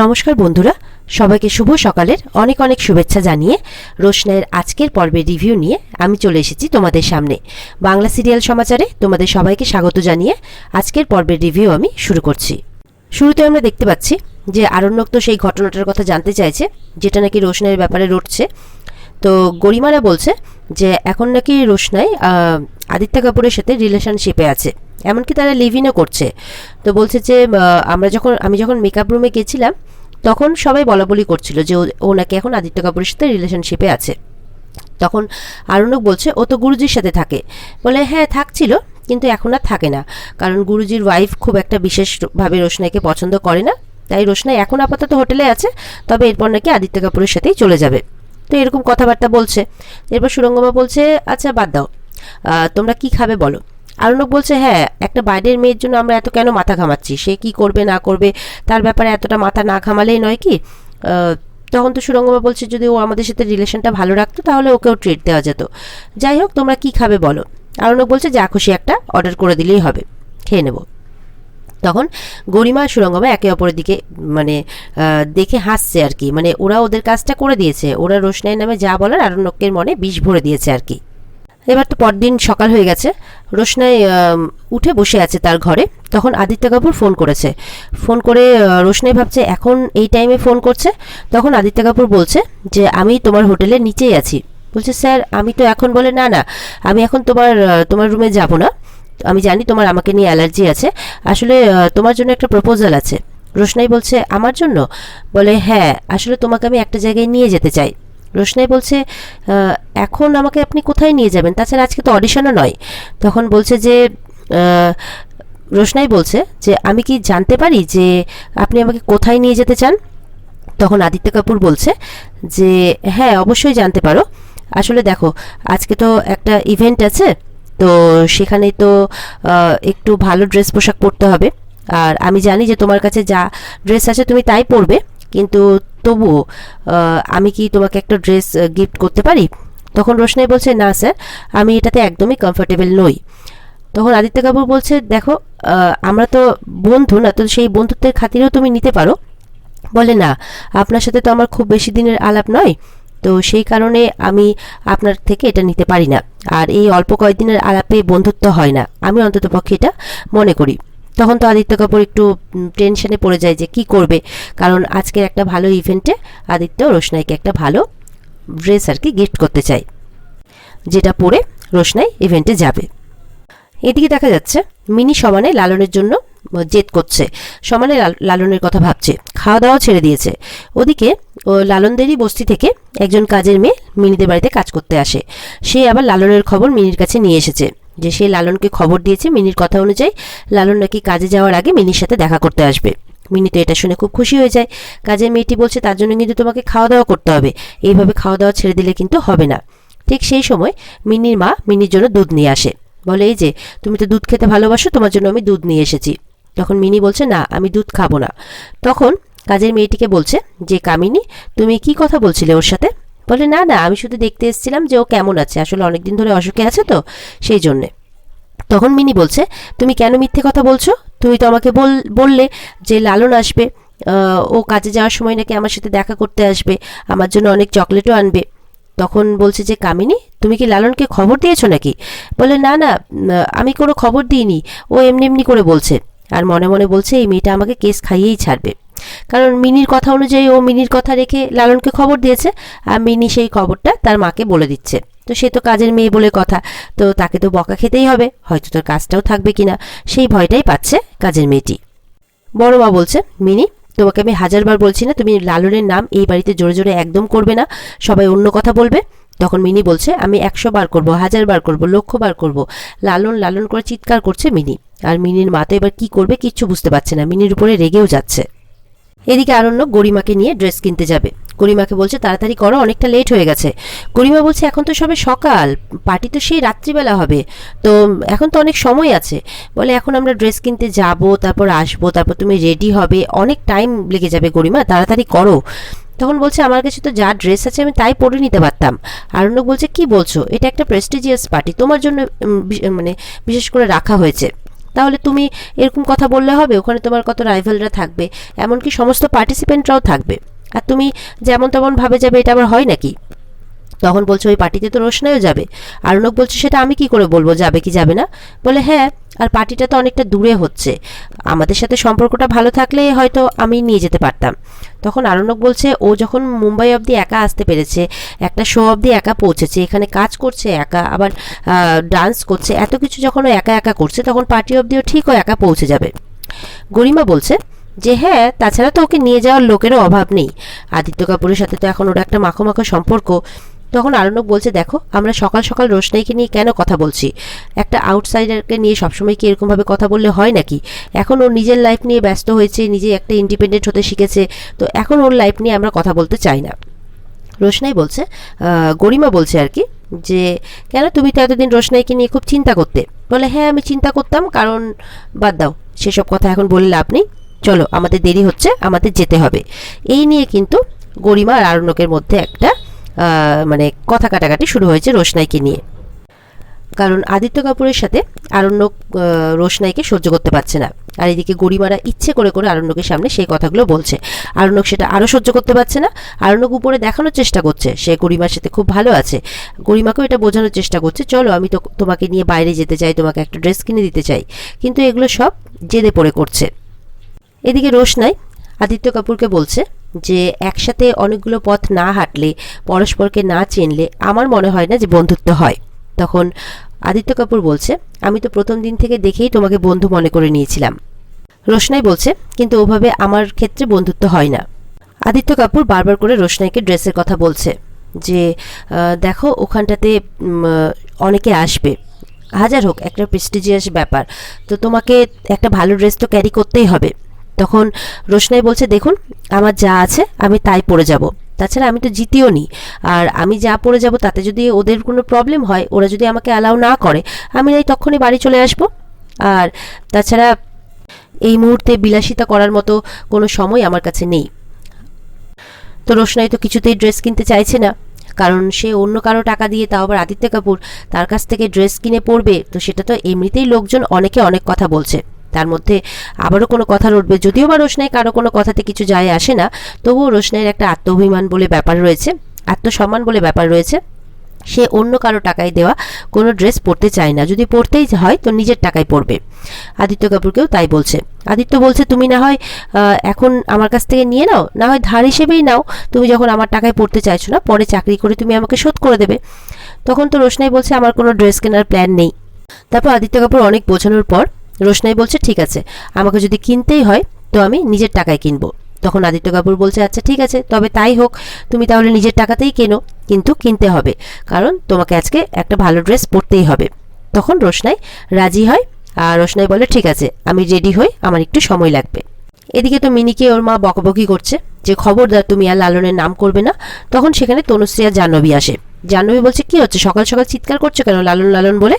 নমস্কার বন্ধুরা, সবাইকে শুভ সকালের অনেক অনেক শুভেচ্ছা জানিয়ে রোশনাইয়ের আজকের পর্বের রিভিউ নিয়ে আমি চলে এসেছি তোমাদের সামনে। বাংলা সিরিয়াল সমাচারে তোমাদের সবাইকে স্বাগত জানিয়ে আজকের পর্বের রিভিউ আমি শুরু করছি। শুরুতে আমরা দেখতে পাচ্ছি যে আরণ্যক তো সেই ঘটনাটার কথা জানতে চাইছে যেটা নাকি রোশনাইয়ের ব্যাপারে রটছে। তো গরিমারা বলছে যে এখন নাকি রোশনাই আদিত্য কাপুরের সাথে রিলেশনশিপে আছে, এমনকি তারা লিভ ইনও করছে। তো বলছে যে আমি যখন মেকআপ রুমে গেছিলাম তখন সবাই বলাবলি করছিল যে ও নাকি এখন আদিত্য কাপুরের সাথে রিলেশনশিপে আছে। তখন আরণ্যক বলছে ও তো গুরুজির সাথে থাকে। বলে হ্যাঁ থাকছিল, কিন্তু এখন আর থাকে না, কারণ গুরুজির ওয়াইফ খুব একটা বিশেষভাবে রোশনাইকে পছন্দ করে না, তাই রোশনাই এখন আপাতত হোটেলে আছে, তবে এরপর নাকি আদিত্য কাপুরের সাথেই চলে যাবে। তো এরকম কথাবার্তা বলছে। এরপর সুরঙ্গমা বলছে আচ্ছা বাদ দাও, তোমরা কি খাবে বলো। আরণ্যক বলছে হ্যাঁ, একটা বাইরের মেয়ের জন্য আমরা এত কেন মাথা ঘামাচ্ছি, সে কি করবে না করবে তার ব্যাপারে এতটা মাথা না ঘামালেই নয় কি। তখন তো সুরঙ্গমা বলছে যদি ও আমাদের সাথে রিলেশনটা ভালো রাখতো তাহলে ওকেও ট্রিট দেওয়া যেত। যাই হোক তোমরা কি খাবে বলো। আরণ্যক বলছে যা খুশি একটা অর্ডার করে দিলেই হবে, খেয়ে নেব। তখন গরিমা আর সুরঙ্গমা একে অপরের দিকে দেখে হাসছে আর কি, ওরা ওদের কাজটা করে দিয়েছে, ওরা রোশনাইয়ের নামে যা বলার আরণ্যকের মনে বিষ ভরে দিয়েছে আর কি। এবার তো পরদিন সকাল হয়ে গেছে, রোশনাই উঠে বসে আছে তার ঘরে। তখন আদিত্য কাপুর ফোন করেছে। ফোন করে রোশনাই ভাবছে এখন এই টাইমে ফোন করছে। তখন আদিত্য কাপুর বলছে যে আমি তোমার হোটেলের নিচেই আছি। বলছে স্যার আমি তো এখন, বলে না না আমি এখন তোমার রুমে যাব না, আমি জানি তোমার আমাকে নিয়ে অ্যালার্জি আছে, আসলে তোমার জন্য একটা প্রপোজাল আছে। রোশনাই বলছে আমার জন্য? বলে হ্যাঁ, আসলে তোমাকে আমি একটা জায়গায় নিয়ে যেতে চাই। রোশনাই বলছে এখন আমাকে আপনি কোথায় নিয়ে যাবেন, তাছাড়া আজকে তো অডিশনও নয়। তখন বলছে যে রোশনাই বলছে যে আমি কি জানতে পারি যে আপনি আমাকে কোথায় নিয়ে যেতে চান। তখন আদিত্য কাপুর বলছে যে হ্যাঁ অবশ্যই জানতে পারো, আসলে দেখো আজকে তো একটা ইভেন্ট আছে, তো সেখানে তো একটু ভালো ড্রেস পোশাক পরতে হবে, আর আমি জানি যে তোমার কাছে যা ড্রেস আছে তুমি তাই পরবে, কিন্তু তবুও আমি কি তোমাকে একটা ড্রেস গিফট করতে পারি। তখন রোশনাই বলছে না স্যার, আমি এটাতে একদমই কমফোর্টেবল নই। তখন আদিত্য কাপুর বলছে দেখো আমরা তো বন্ধু না, তো সেই বন্ধুত্বের খাতিরেও তুমি নিতে পারো। বলে না, আপনার সাথে তো আমার খুব বেশি দিনের আলাপ নয়, তো সেই কারণে আমি আপনার থেকে এটা নিতে পারি না, আর এই অল্প কয়েকদিনের আলাপে বন্ধুত্ব হয় না, আমি অন্ততপক্ষে এটা মনে করি। তখন তো আদিত্য কাপুর একটু টেনশনে পড়ে যায় যে কি করবে, কারণ আজকের একটা ভালো ইভেন্টে আদিত্য রোশনাইকে একটা ভালো ড্রেস আর কি গিফট করতে চায়, যেটা পরে রোশনাই ইভেন্টে যাবে। এদিকে দেখা যাচ্ছে মিনি সমানে লালনের জন্য জেদ করছে, সমানে লালনের কথা ভাবছে, খাওয়া দাওয়া ছেড়ে দিয়েছে। ওদিকে লালনদেরই বস্তি থেকে একজন কাজের মেয়ে মিনিদের বাড়িতে কাজ করতে আসে। সে আবার লালনের খবর মিনির কাছে নিয়ে এসেছে যে সে লালনকে খবর দিয়েছে মিনির কথা অনুযায়ী লালন নাকি কাজে যাওয়ার আগে মিনির সাথে দেখা করতে আসবে। মিনি তো এটা শুনে খুব খুশি হয়ে যায়। কাজের মেয়েটি বলছে তার জন্য কিন্তু তোমাকে খাওয়া দাওয়া করতে হবে, এইভাবে খাওয়া দাওয়া ছেড়ে দিলে কিন্তু হবে না। ঠিক সেই সময় মিনির মা মিনির জন্য দুধ নিয়ে আসে। বলে এই যে তুমি তো দুধ খেতে ভালোবাসো, তোমার জন্য আমি দুধ নিয়ে এসেছি। তখন মিনি বলছে না আমি দুধ খাবো না। তখন কাজের মেয়েটিকে বলছে যে কামিনী তুমি কি কথা বলছিলে ওর সাথে। বলে না না আমি শুধু দেখতে এসেছিলাম যে ও কেমন আছে, আসলে অনেকদিন ধরে অসুখে আছে তো সেই জন্যে। তখন মিনি বলছে তুমি কেন মিথ্যে কথা বলছো, তুমি তো আমাকে বললে যে লালন আসবে, ও কাজে যাওয়ার সময় নাকি আমার সাথে দেখা করতে আসবে, আমার জন্য অনেক চকলেটও আনবে। তখন বলছে যে কামিনী তুমি কি লালনকে খবর দিয়েছো নাকি। বলে না না আমি কোনো খবর দিইনি, ও এমনি এমনি করে বলছে, আর মনে মনে বলছে এই মেয়েটা আমাকে কেস খাইয়েই ছাড়বে, কারণ মিনির কথা অনুযায়ী ও মিনির কথা রেখে লালনকে খবর দিয়েছে, আর মিনি সেই খবরটা তার মাকে বলে দিচ্ছে। তো সে তো কাজের মেয়ে বলে কথা, তো তাকে তো বকা খেতেই হবে, হয়তো তার কাজটাও থাকবে কিনা সেই ভয়টাই পাচ্ছে কাজের মেয়েটি। বড় মা বলছে মিনি তোমাকে আমি 1000বার বলছি না তুমি লালনের নাম এই বাড়িতে জোরে জোরে একদম করবে না, সবাই অন্য কথা বলবে। তখন মিনি বলছে আমি 100 বার করবো, 1000 বার করবো, 1,00,000 বার করবো। লালন লালন করে চিৎকার করছে মিনি, আর মিনির মা তো এবার কি করবে কিচ্ছু বুঝতে পারছে না, মিনির উপরে রেগেও যাচ্ছে। এদিকে আরণ্যক গরিমাকে নিয়ে ড্রেস কিনতে যাবে। গরিমাকে বলছে তাড়াতাড়ি করো, অনেকটা লেট হয়ে গেছে। গরিমা বলছে এখন তো সবে সকাল, পার্টি তো সেই রাত্রিবেলা হবে, তো এখন তো অনেক সময় আছে। বলে এখন আমরা ড্রেস কিনতে যাব, তারপর আসবো, তারপর তুমি রেডি হবে, অনেক টাইম লেগে যাবে গরিমা, তাড়াতাড়ি করো। তখন বলছে আমার কাছে তো যা ড্রেস আছে আমি তাই পরে নিতে পারতাম। আরণ্যক বলছে কি বলছো, এটা একটা প্রেস্টিজিয়াস পার্টি, তোমার জন্য বিশেষ করে রাখা হয়েছে। তাহলে তুমি এরকম কথা বললে হবে? ওখানে তোমার কত রাইভালরা থাকবে, এমনকি সমস্ত পার্টিসিপেন্টরাও থাকবে, আর তুমি যেমন তেমন ভাবে যাবে, এটা আবার হয় নাকি? তখন বলছে ওই পার্টিতে তো রোশনাইও যাবে। আরণক বলছে সেটা আমি কি করে বলবো যাবে কি যাবে না? বলে হ্যাঁ, আর পার্টিটা তো অনেকটা দূরে হচ্ছে, আমাদের সাথে সম্পর্কটা ভালো থাকলে হয়তো আমি নিয়ে যেতে পারতাম। তখন আরণক বলছে ও যখন মুম্বাই অবধি একা আসতে পেরেছে, একটা শো অবধি একা পৌঁছেছে, এখানে কাজ করছে একা, আবার ডান্স করছে, এত কিছু যখন ও একা একা করছে, তখন পার্টি অবধিও ঠিক ও একা পৌঁছে যাবে। গরিমা বলছে যে হ্যাঁ, তাছাড়া তো ওকে নিয়ে যাওয়ার লোকেরও অভাব নেই, আদিত্য কাপুরের সাথে তো এখন ওর একটা মাখো মাখো সম্পর্ক। তখন আরণক বলছে দেখো, আমরা সকাল সকাল রোশনাইকে নিয়ে কেন কথা বলছি? একটা আউটসাইডারকে নিয়ে সবসময় কি এরকমভাবে কথা বললে হয় নাকি? এখন ওর নিজের লাইফ নিয়ে ব্যস্ত হয়েছে, নিজে একটা ইন্ডিপেন্ডেন্ট হতে শিখেছে, তো এখন ওর লাইফ নিয়ে আমরা কথা বলতে চাই না। রোশনাই বলছে, গরিমা বলছে আর কি, যে কেন, তুমি তো এতদিন রোশনাইকে নিয়ে খুব চিন্তা করতে। বলে হ্যাঁ, আমি চিন্তা করতাম, কারণ বাদ দাও সেসব কথা এখন বলে লাভ নেই, চলো আমাদের দেরি হচ্ছে, আমাদের যেতে হবে। এই নিয়ে কিন্তু গরিমা আর আরণ্যকের মধ্যে একটা মানে কথা কাটাকাটি শুরু হয়েছে রোশনাইকে নিয়ে। কারণ আদিত্য কাপুরের সাথে আরণ্যক রোশনাইকে সহ্য করতে পারছে না, আর এদিকে গরিমারা ইচ্ছে করে করে আরণ্যকের সামনে সেই কথাগুলো বলছে। আরণ্যক সেটা আরও সহ্য করতে পারছে না। আরণ্যক উপরে দেখানোর চেষ্টা করছে সে গরিমার সাথে খুব ভালো আছে, গরিমাকেও এটা বোঝানোর চেষ্টা করছে, চলো আমি তো তোমাকে নিয়ে বাইরে যেতে চাই, তোমাকে একটা ড্রেস কিনে দিতে চাই, কিন্তু এগুলো সব জেদে পড়ে করছে। এদিকে রোশনাই আদিত্য কাপুরকে বলছে যে একসাথে অনেকগুলো পথ না হাঁটলে, পরস্পরকে না চিনলে আমার মনে হয় না যে বন্ধুত্ব হয়। তখন আদিত্য কাপুর বলছে আমি তো প্রথম দিন থেকে দেখেই তোমাকে বন্ধু মনে করে নিয়েছিলাম। রোশনাই বলছে কিন্তু ওভাবে আমার ক্ষেত্রে বন্ধুত্ব হয় না। আদিত্য কাপুর বারবার করে রোশনাইকে ড্রেসের কথা বলছে যে দেখো ওখানটাতে অনেকে আসবে, হাজার হোক একটা প্রেস্টিজিয়াস ব্যাপার, তো তোমাকে একটা ভালো ড্রেস তো ক্যারি করতেই হবে। তখন রোশনাই বলছে দেখুন, আমার যা আছে আমি তাই পরে যাব, তাছাড়া আমি তো জিতিও নি, আর আমি যা পরে যাব তাতে যদি ওদের কোনো প্রবলেম হয়, ওরা যদি আমাকে অ্যালাউ না করে, আমি এই তখনই বাড়ি চলে আসব। আর তাছাড়া এই মুহূর্তে বিলাসিতা করার মতো কোনো সময় আমার কাছে নেই। তো রোশনাই তো কিছুতেই ড্রেস কিনতে চাইছে না, কারণ সে অন্য কারো টাকা দিয়ে, তাও আবার আদিত্য কাপুর, তার কাছ থেকে ড্রেস কিনে পরবে, তো সেটা তো এমনিতেই লোকজন অনেকে অনেক কথা বলছে, তার মধ্যে আবারও কোনো কথা উঠবে। যদিও বা রোশনাই কারো কোনো কথাতে কিছু যায় আসে না, তবুও রোশনাইয়ের একটা আত্মাভিমান বলে ব্যাপার রয়েছে, আত্মসম্মান বলে ব্যাপার রয়েছে, সে অন্য কারো টাকায় দেওয়া কোনো ড্রেস পরতে চায় না, যদি পরতেই হয় তো নিজের টাকায় পরবে। আদিত্য কাপুরকেও তাই বলছে। আদিত্য বলছে তুমি না হয় এখন আমার কাছ থেকে নিয়ে নাও, না হয় ধার হিসেবেই নাও, তুমি যখন আমার টাকায় পরতে চাইছো না, পরে চাকরি করে তুমি আমাকে শোধ করে দেবে। তখন তো রোশনাই বলছে আমার কোনো ড্রেস কেনার প্ল্যান নেই। তারপর আদিত্য কাপুর অনেক বোঝানোর পর রোশনাই বলছে ঠিক আছে, আমাকে যদি কিনতেই হয় তো আমি নিজের টাকায় কিনবো। তখন আদিত্য কাপুর বলছে আচ্ছা ঠিক আছে, তবে তাই হোক, তুমি তাহলে নিজের টাকাতেই কেনো, কিন্তু কিনতে হবে, কারণ তোমাকে আজকে একটা ভালো ড্রেস পরতেই হবে। তখন রোশনাই রাজি হয়, আর রোশনাই বলে ঠিক আছে আমি রেডি হই, আমার একটু সময় লাগবে। এদিকে তো মিনিকে ওর মা বকবকি করছে যে খবরদার তুমি আর লালনের নাম করবে না। তখন সেখানে তনুশ্রী আর জাহ্নবী আসে। জাহ্নবী বলছে কি হচ্ছে, সকাল সকাল চিৎকার করছো কেন লালন লালন বলে?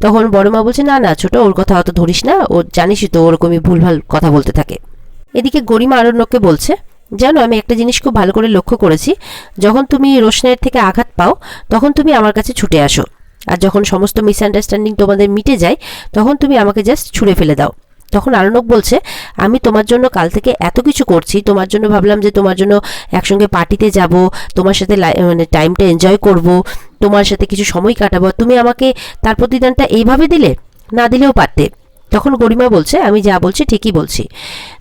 তখন বড় মা বলছে না না ছোট, ওর কথা অত ধরিস না, ও জানিসই তো ওরকমই ভুলভাল কথা বলতে থাকে। এদিকে গরিমা আরণ্যককে বলছে জানো, আমি একটা জিনিস খুব ভালো করে লক্ষ্য করেছি, যখন তুমি রোশনাইয়ের থেকে আঘাত পাও তখন তুমি আমার কাছে ছুটে আসো, আর যখন সমস্ত মিসআন্ডারস্ট্যান্ডিং তোমাদের মিটে যায় তখন তুমি আমাকে জাস্ট ছুঁড়ে ফেলে দাও। তখন আরণ্যক বলছে আমি তোমার জন্য কাল থেকে এত কিছু করছি, তোমার জন্য ভাবলাম যে তোমার জন্য একসঙ্গে পার্টিতে যাব, তোমার সাথে মানে টাইমটা এনজয় করব, তোমার সাথে কিছু সময় কাটাবো, তুমি আমাকে তার প্রতিদানটা এইভাবে দিলে, না দিলেও পারতে। তখন গরিমা বলছে আমি যা বলছি ঠিকই বলছি,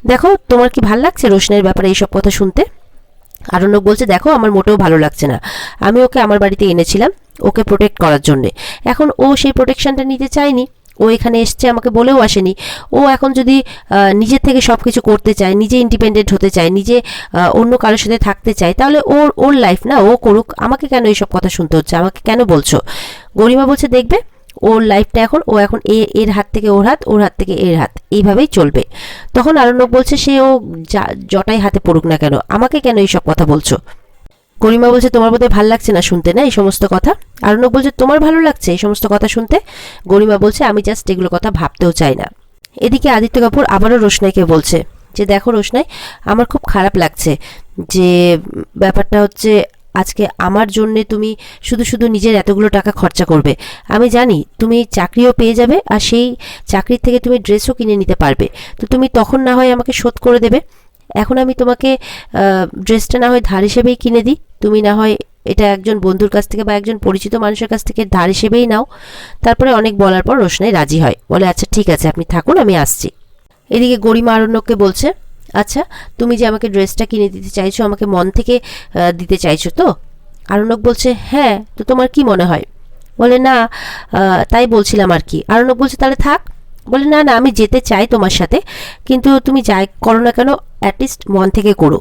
দেখো তোমার কি ভাল লাগছে রোশনাইয়ের ব্যাপারে এইসব কথা শুনতে? আরণ্যক বলছে দেখো আমার মোটেও ভালো লাগছে না, আমি ওকে আমার বাড়িতে এনেছিলাম ওকে প্রোটেক্ট করার জন্যে, এখন ও সেই প্রোটেকশনটা নিতে চায়নি, ও এখানে এসছে আমাকে বলেও আসেনি, ও এখন যদি নিজের থেকে সব কিছু করতে চায়, নিজে ইন্ডিপেন্ডেন্ট হতে চায়, নিজে অন্য কারোর সাথে থাকতে চায়, তাহলে ওর ওর লাইফ না, ও করুক, আমাকে কেন এইসব কথা শুনতে হচ্ছে, আমাকে কেন বলছো? গরিমা বলছে দেখবে ওর লাইফটা এখন, ও এখন এর হাত থেকে ওর হাত, ওর হাত থেকে এর হাত, এইভাবেই চলবে। তখন আরণ্যক বলছে সে ও জটাই হাতে পড়ুক না কেন, আমাকে কেন এইসব কথা বলছো? গরিমা বলছে তোমার বোধহয় ভালো লাগছে না শুনতে না এই সমস্ত কথা? আরণ্যক বলছে তোমার ভালো লাগছে এই সমস্ত কথা শুনতে? গরিমা বলছে আমি জাস্ট এগুলো কথা ভাবতেও চাই না। এদিকে আদিত্য কাপুর আবারও রোশনাইকে বলছে যে দেখো রোশনাই, আমার খুব খারাপ লাগছে, যে ব্যাপারটা হচ্ছে আজকে আমার জন্যে তুমি শুধু শুধু নিজের এতগুলো টাকা খরচা করবে? আমি জানি তুমি চাকরিও পেয়ে যাবে, আর সেই চাকরির থেকে তুমি ড্রেসও কিনে নিতে পারবে। তো তুমি তখন না হয় আমাকে শোধ করে দেবে। এখন আমি তোমাকে ড্রেসটা না হয় ধার হিসেবেই কিনে দিই, তুমি না হয় এটা একজন বন্ধুর কাছ থেকে বা একজন পরিচিত মানুষের কাছ থেকে ধার হিসেবেই নাও। তারপরে অনেক বলার পর রোশনাই রাজি হয়, বলে আচ্ছা ঠিক আছে, আপনি থাকুন, আমি আসছি। এদিকে গরিমা আরণ্যককে বলছে, আচ্ছা তুমি যে আমাকে ড্রেসটা কিনে দিতে চাইছো, আমাকে মন থেকে দিতে চাইছো তো? আরণ্যক বলছে, হ্যাঁ, তো তোমার কি মনে হয়? বলে না, তাই বলছিলাম আর কি। আরণ্যক বলছে, তাহলে থাক। বলে না না, আমি যেতে চাই তোমার সাথে, কিন্তু তুমি যাই করো না কেন অ্যাটলিস্ট মন থেকে করো।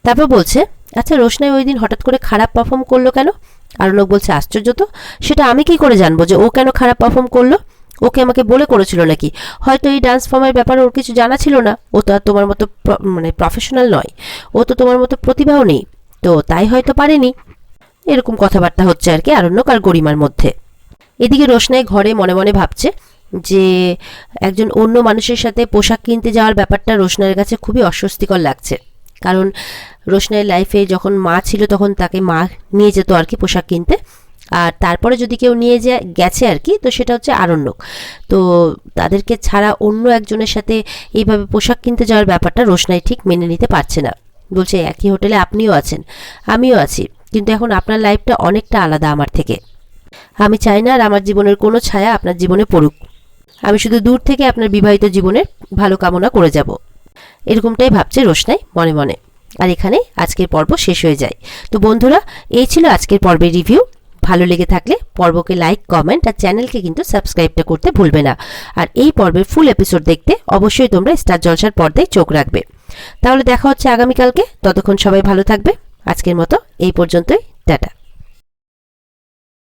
তারপর বলছে, আচ্ছা রোশনাই ওই দিন হঠাৎ করে খারাপ পারফর্ম করলো কেন? আরণ্যক বলছে, আশ্চর্য তো, সেটা আমি কি করে জানবো যে ও কেন খারাপ পারফর্ম করলো? ওকে আমাকে বলে করেছিল নাকি? হয়তো এই ডান্স ফর্মের ব্যাপারে ওর কিছু জানা ছিল না। ও তো আর তোমার মতো মানে প্রফেশনাল নয়, ও তো তোমার মতো প্রতিভাও নেই, তো তাই হয়তো পারেনি। এরকম কথাবার্তা হচ্ছে আর কি আরণ্যক আর গরিমার মধ্যে। এদিকে রোশনাই ঘরে মনে মনে ভাবছে যে একজন অন্য মানুষের সাথে পোশাক কিনতে যাওয়ার ব্যাপারটা রোশনাইয়ের কাছে খুবই অস্বস্তিকর লাগছে। কারণ রোশনাইয়ের লাইফে যখন মা ছিল তখন তাকে মা নিয়ে যেত আর কি পোশাক কিনতে, আর তারপরে যদি কেউ নিয়ে গেছে আর কি, তো সেটা হচ্ছে আরণ্যক। তো তাদেরকে ছাড়া অন্য একজনের সাথে এইভাবে পোশাক কিনতে যাওয়ার ব্যাপারটা রোশনাই ঠিক মেনে নিতে পারছে না। বলছে, একই হোটেলে আপনিও আছেন, আমিও আছি, কিন্তু এখন আপনার লাইফটা অনেকটা আলাদা আমার থেকে। আমি চাই না আর আমার জীবনের কোনো ছায়া আপনার জীবনে পড়ুক। আমি শুধু দূর থেকে আপনার বিবাহিত জীবনের ভালো কামনা করে যাব। এরকমটাই ভাবছে রোশনাই মনে মনে। আর এখানে আজকের পর্ব শেষ হয়ে যায়। তো বন্ধুরা, এই ছিল আজকের পর্বের রিভিউ। ভালো লেগে থাকলে পর্বকে লাইক, কমেন্ট আর চ্যানেলকে কিন্তু সাবস্ক্রাইবটা করতে ভুলবে না। আর এই পর্বের ফুল এপিসোড দেখতে অবশ্যই তোমরা স্টার জলসার পর্দায় চোখ রাখবে। তাহলে দেখা হচ্ছে আগামীকালকে। ততক্ষণ সবাই ভালো থাকবে। আজকের মতো এই পর্যন্তই, টাটা।